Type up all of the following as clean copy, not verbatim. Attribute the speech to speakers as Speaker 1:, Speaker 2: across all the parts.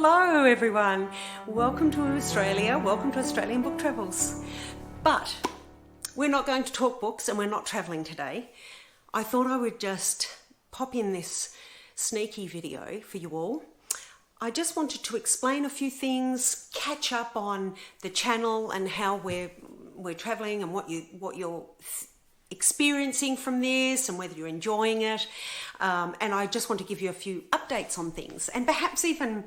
Speaker 1: Hello everyone, welcome to Australia, welcome to Australian Book Travels. But we're not going to talk books and we're not travelling today. I thought I would just pop in this sneaky video for you all. I just wanted to explain a few things, catch up on the channel and how we're travelling and what you're experiencing from this and whether you're enjoying it, and I just want to give you a few updates on things and perhaps even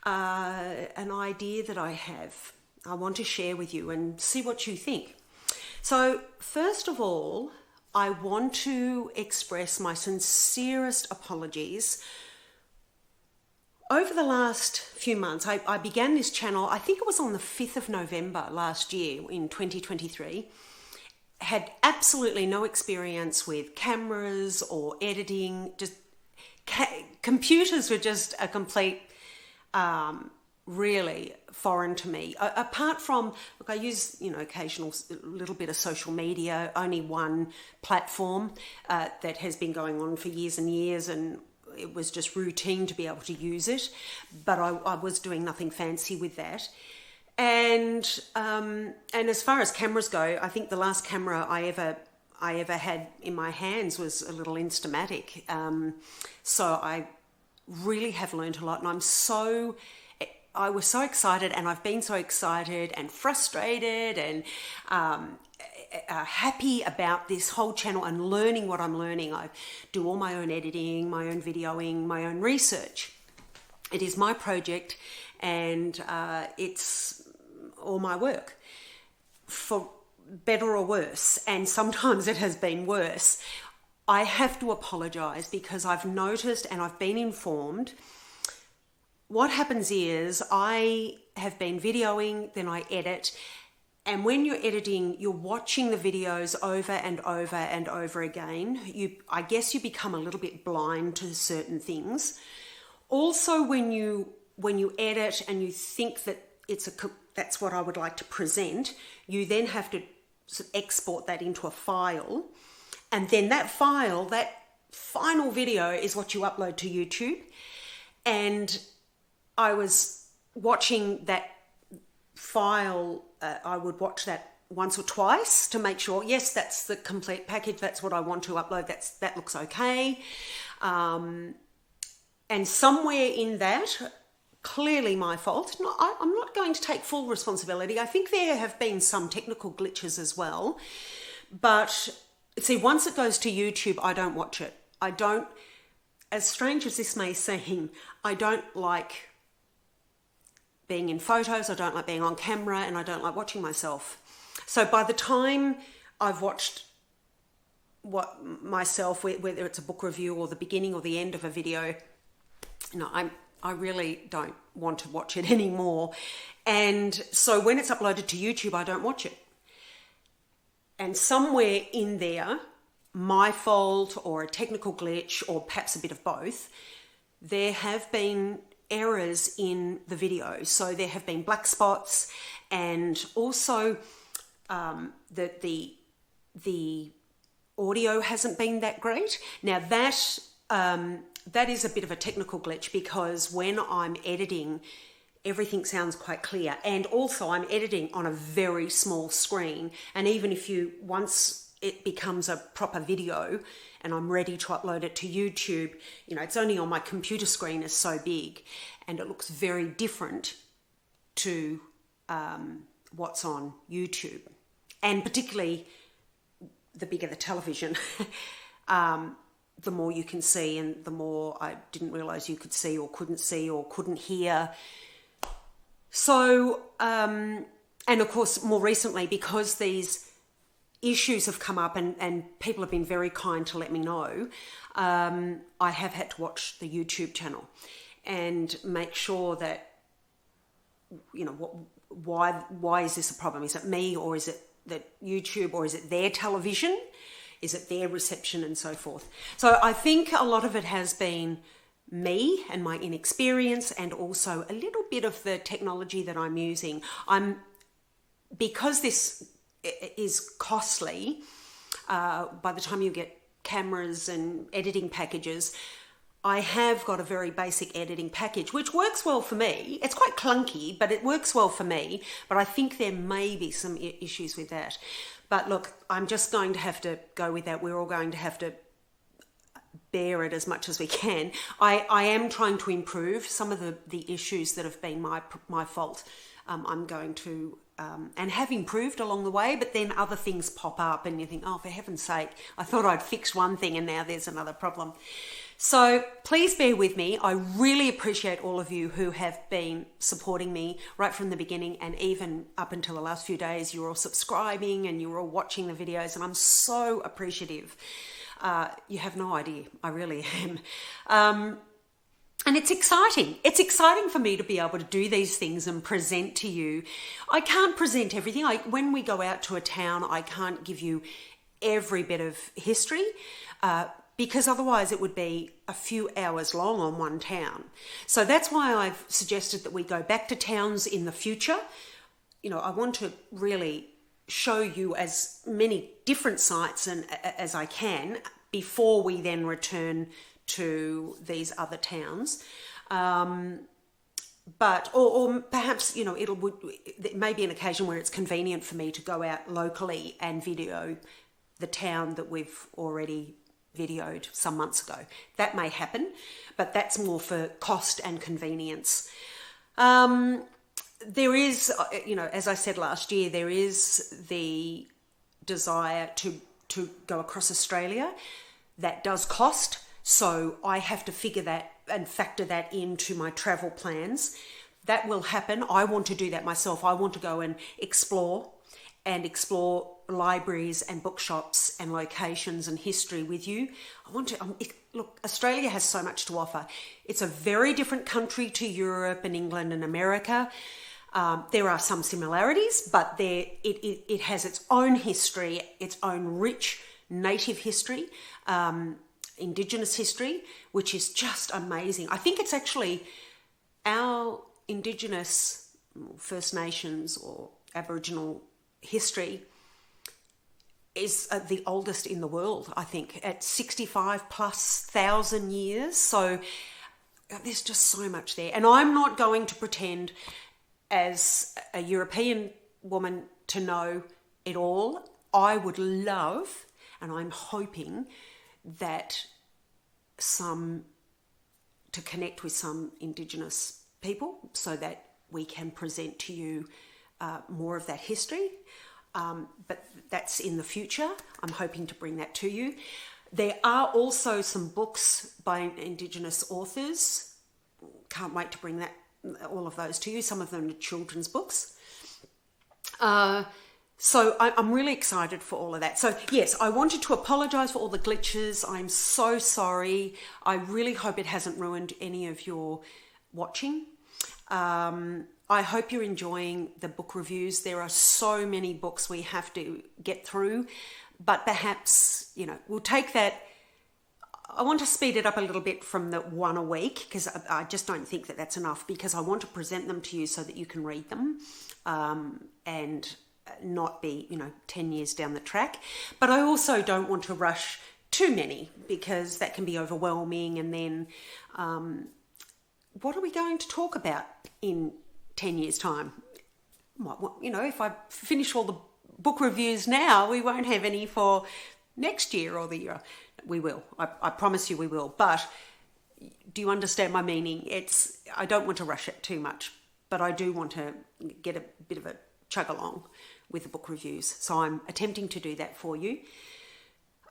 Speaker 1: an idea that I want to share with you and see what you think. So first of all, I want to express my sincerest apologies. Over the last few months, I began this channel, I think it was on the 5th of November last year in 2023. Had absolutely no experience with cameras or editing. Just computers were just a complete, really foreign to me. Apart from, look, I use occasional little bit of social media. Only one platform that has been going on for years and years, and it was just routine to be able to use it. But I was doing nothing fancy with that. And as far as cameras go, I think the last camera I ever had in my hands was a little Instamatic. So I really have learned a lot, and I was so excited, and I've been so excited and frustrated and happy about this whole channel and learning what I'm learning. I do all my own editing, my own videoing, my own research. It is my project, and it's all my work, for better or worse, and sometimes it has been worse. I have to apologise because I've noticed and I've been informed. What happens is I have been videoing, then I edit, and when you're editing, you're watching the videos over and over and over again. I guess you become a little bit blind to certain things. Also, when you edit and you think that that's what I would like to present, you then have to sort of export that into a file, and then that final video is what you upload to YouTube. And I was watching that file, I would watch that once or twice to make sure, yes, that's the complete package, that's what I want to upload, that looks okay. And somewhere in that, clearly my fault. No, I'm not going to take full responsibility. I think there have been some technical glitches as well. But see, once it goes to YouTube, I don't watch it. I don't, as strange as this may seem, I don't like being in photos, I don't like being on camera, and I don't like watching myself. So by the time I've watched myself, whether it's a book review or the beginning or the end of a video, I really don't want to watch it anymore. And so when it's uploaded to YouTube, I don't watch it. And somewhere in there, my fault or a technical glitch or perhaps a bit of both, there have been errors in the video. So there have been black spots, and also that the audio hasn't been that great. Now that is a bit of a technical glitch, because when I'm editing, everything sounds quite clear. And also I'm editing on a very small screen. And even if once it becomes a proper video and I'm ready to upload it to YouTube, it's only on my computer screen is so big, and it looks very different to what's on YouTube. And particularly the bigger the television, the more you can see, and the more I didn't realise you could see or couldn't hear. So, and of course, more recently, because these issues have come up and people have been very kind to let me know, I have had to watch the YouTube channel and make sure that, why is this a problem? Is it me, or is it that YouTube, or is it their television? Is it their reception, and so forth? So I think a lot of it has been me and my inexperience, and also a little bit of the technology that I'm using. Because this is costly, by the time you get cameras and editing packages, I have got a very basic editing package, which works well for me. It's quite clunky, but it works well for me. But I think there may be some issues with that. But look, I'm just going to have to go with that. We're all going to have to bear it as much as we can. I am trying to improve some of the issues that have been my fault. I'm going to, and have improved along the way, but then other things pop up and you think, oh, for heaven's sake, I thought I'd fixed one thing and now there's another problem. So please bear with me. I really appreciate all of you who have been supporting me right from the beginning, and even up until the last few days, you're all subscribing and you're all watching the videos, and I'm so appreciative. You have no idea. I really am. And it's exciting. It's exciting for me to be able to do these things and present to you. I can't present everything. When we go out to a town, I can't give you every bit of history, because otherwise it would be a few hours long on one town. So that's why I've suggested that we go back to towns in the future. You know, I want to really show you as many different sites as I can before we then return to these other towns. But or perhaps, you know, it may be an occasion where it's convenient for me to go out locally and video the town that we've already videoed some months ago. That may happen, but that's more for cost and convenience. There is, you know, as I said last year, there is the desire to go across Australia. That does cost, so I have to figure that and factor that into my travel plans. That will happen. I want to do that myself. I want to go and explore libraries and bookshops and locations and history with you. I want to look, Australia has so much to offer. It's a very different country to Europe and England and America. There are some similarities, but it has its own history, its own rich native history, Indigenous history, which is just amazing. I think it's actually our Indigenous First Nations or Aboriginal history is the oldest in the world, I think, at 65,000+ years. So there's just so much there. And I'm not going to pretend as a European woman to know it all. I would love, and I'm hoping that to connect with some Indigenous people so that we can present to you more of that history. But that's in the future. I'm hoping to bring that to you. There are also some books by Indigenous authors. Can't wait to bring all of those to you. Some of them are children's books. So I'm really excited for all of that. So yes, I wanted to apologise for all the glitches. I'm so sorry. I really hope it hasn't ruined any of your watching. I hope you're enjoying the book reviews. There are so many books we have to get through, but perhaps, you know, we'll take that. I want to speed it up a little bit from the one a week, because I just don't think that that's enough, because I want to present them to you so that you can read them and not be, 10 years down the track. But I also don't want to rush too many, because that can be overwhelming. And then what are we going to talk about in 10 years' time? If I finish all the book reviews now, we won't have any for next year or the year. We will. I promise you we will. But do you understand my meaning? I don't want to rush it too much, but I do want to get a bit of a chug along with the book reviews. So I'm attempting to do that for you.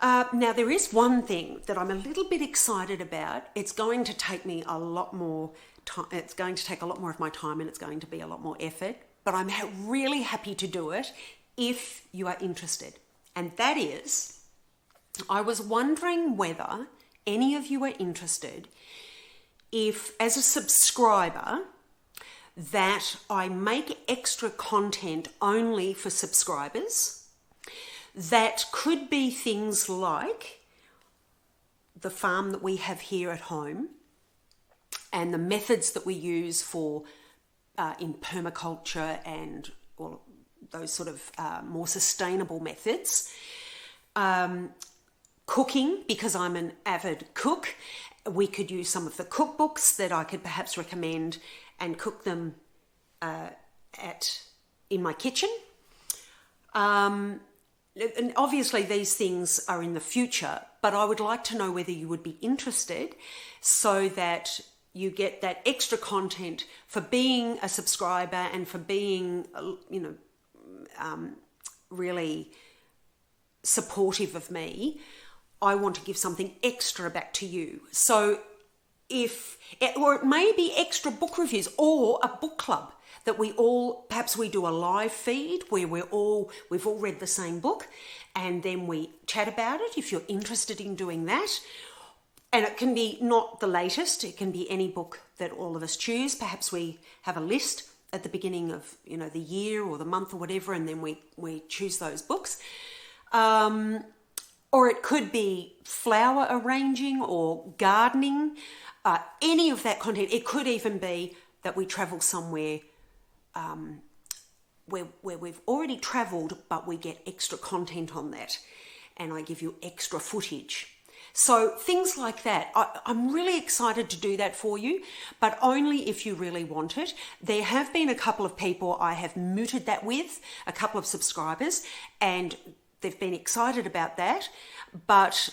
Speaker 1: Now, there is one thing that I'm a little bit excited about. It's going to take me a lot more time. It's going to take a lot more of my time, and it's going to be a lot more effort. But I'm really happy to do it if you are interested. And that is, I was wondering whether any of you are interested if, as a subscriber, that I make extra content only for subscribers. That could be things like the farm that we have here at home and the methods that we use for in permaculture and all those sort of more sustainable methods. Cooking, because I'm an avid cook, we could use some of the cookbooks that I could perhaps recommend and cook them in my kitchen. And obviously these things are in the future, but I would like to know whether you would be interested so that you get that extra content for being a subscriber and for being, really supportive of me. I want to give something extra back to you. So or it may be extra book reviews or a book club that perhaps we do a live feed where we've all read the same book and then we chat about it if you're interested in doing that. And it can be not the latest, it can be any book that all of us choose. Perhaps we have a list at the beginning of the year or the month or whatever, and then we choose those books. Or it could be flower arranging or gardening, any of that content. It could even be that we travel somewhere where we've already travelled, but we get extra content on that, and I give you extra footage. So things like that. I'm really excited to do that for you, but only if you really want it. There have been a couple of people I have mooted that with, a couple of subscribers, and they've been excited about that. But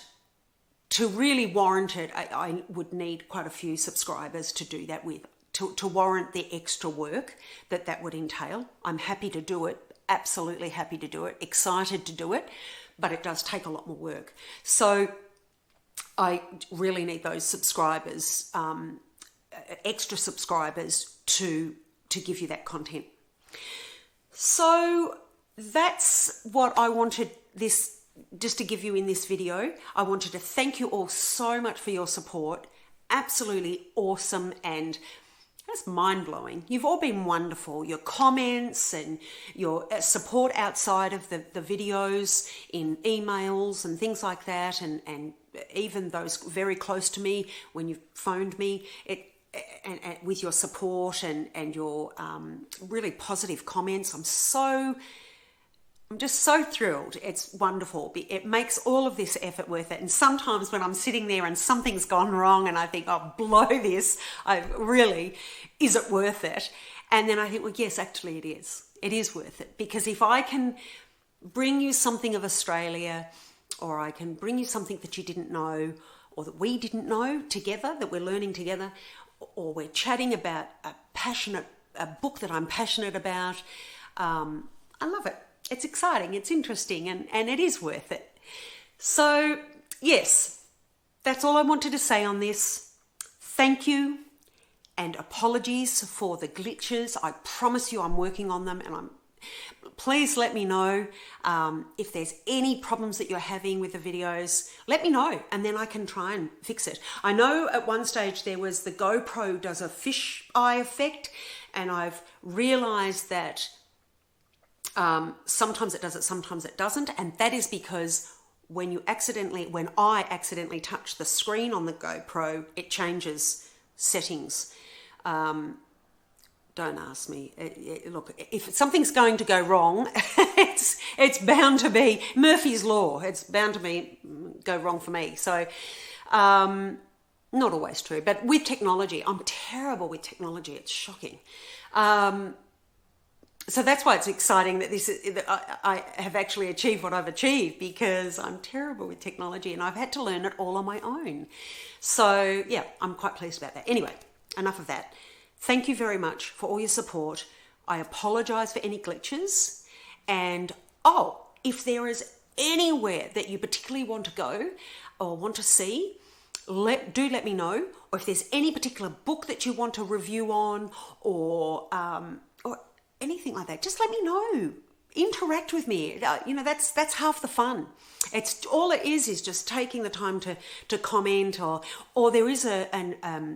Speaker 1: to really warrant it, I would need quite a few subscribers to do that with, to warrant the extra work that would entail. I'm happy to do it, absolutely happy to do it, excited to do it, but it does take a lot more work. So I really need those subscribers, extra subscribers to give you that content. So that's what I wanted just to give you in this video. I wanted to thank you all so much for your support. Absolutely awesome, and that's mind-blowing. You've all been wonderful. Your comments and your support outside of the videos in emails and things like that, and even those very close to me when you've phoned me, and with your support and your really positive comments. I'm just so thrilled. It's wonderful. It makes all of this effort worth it. And sometimes when I'm sitting there and something's gone wrong and I think, oh, blow this, is it worth it? And then I think, well, yes, actually it is. It is worth it. Because if I can bring you something of Australia, or I can bring you something that you didn't know, or that we didn't know together, that we're learning together, or we're chatting about a book that I'm passionate about, I love it. It's exciting, it's interesting, and it is worth it. So, yes, that's all I wanted to say on this. Thank you, and apologies for the glitches. I promise you I'm working on them, and please let me know if there's any problems that you're having with the videos. Let me know, and then I can try and fix it. I know at one stage there was the GoPro does a fish eye effect, and I've realized that sometimes it does it, sometimes it doesn't, and that is because when I accidentally touch the screen on the GoPro, it changes settings. Don't ask me. Look, if something's going to go wrong, it's bound to be Murphy's Law. It's bound to go wrong for me. So, not always true, but with technology, I'm terrible with technology. It's shocking. So that's why it's exciting that I have actually achieved what I've achieved, because I'm terrible with technology and I've had to learn it all on my own. So yeah, I'm quite pleased about that. Anyway, enough of that. Thank you very much for all your support. I apologise for any glitches. And if there is anywhere that you particularly want to go or want to see, do let me know. Or if there's any particular book that you want to review on, or anything like that, just let me know. Interact with me. That's half the fun. It's all it is just taking the time to comment, or there is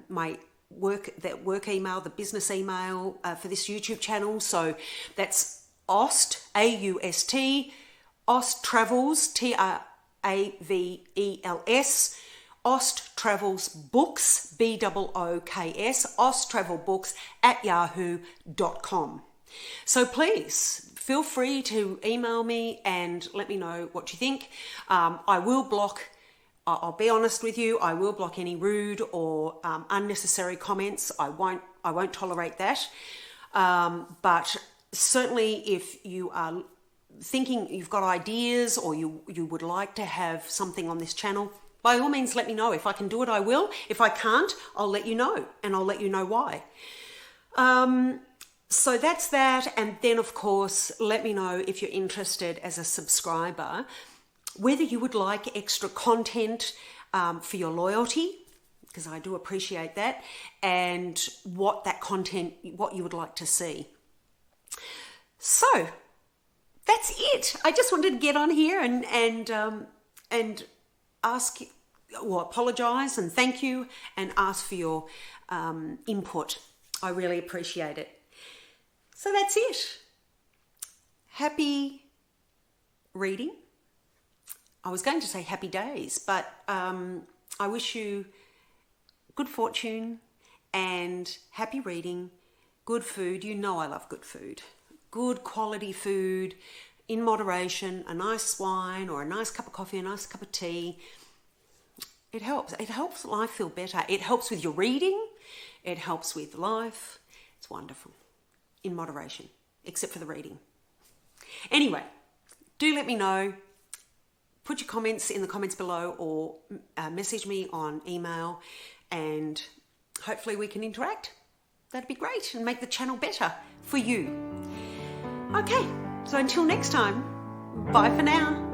Speaker 1: my work email, the business email for this YouTube channel. So that's Aust, AUST, austbooktravels, TRAVELS, austbooktravels books, BOOKS, austtravelbooks@yahoo.com. So please feel free to email me and let me know what you think. I will block I'll be honest with you, I will block any rude or unnecessary comments. I won't tolerate that. But certainly if you are thinking you've got ideas or you would like to have something on this channel, by all means let me know. If I can do it, I will. If I can't, I'll let you know, and I'll let you know why. So that's that. And then of course, let me know if you're interested as a subscriber, whether you would like extra content for your loyalty, because I do appreciate that, and what that content, what you would like to see. So that's it. I just wanted to get on here and ask, or apologize and thank you, and ask for your input. I really appreciate it. So that's it. Happy reading. I was going to say happy days, but I wish you good fortune and happy reading, good food. You know I love good food. Good quality food in moderation, a nice wine or a nice cup of coffee, a nice cup of tea. It helps. It helps life feel better. It helps with your reading. It helps with life. It's wonderful. In moderation, except for the reading. Anyway, do let me know. Put your comments in the comments below, or message me on email, and hopefully we can interact. That'd be great and make the channel better for you. Okay, so until next time, bye for now.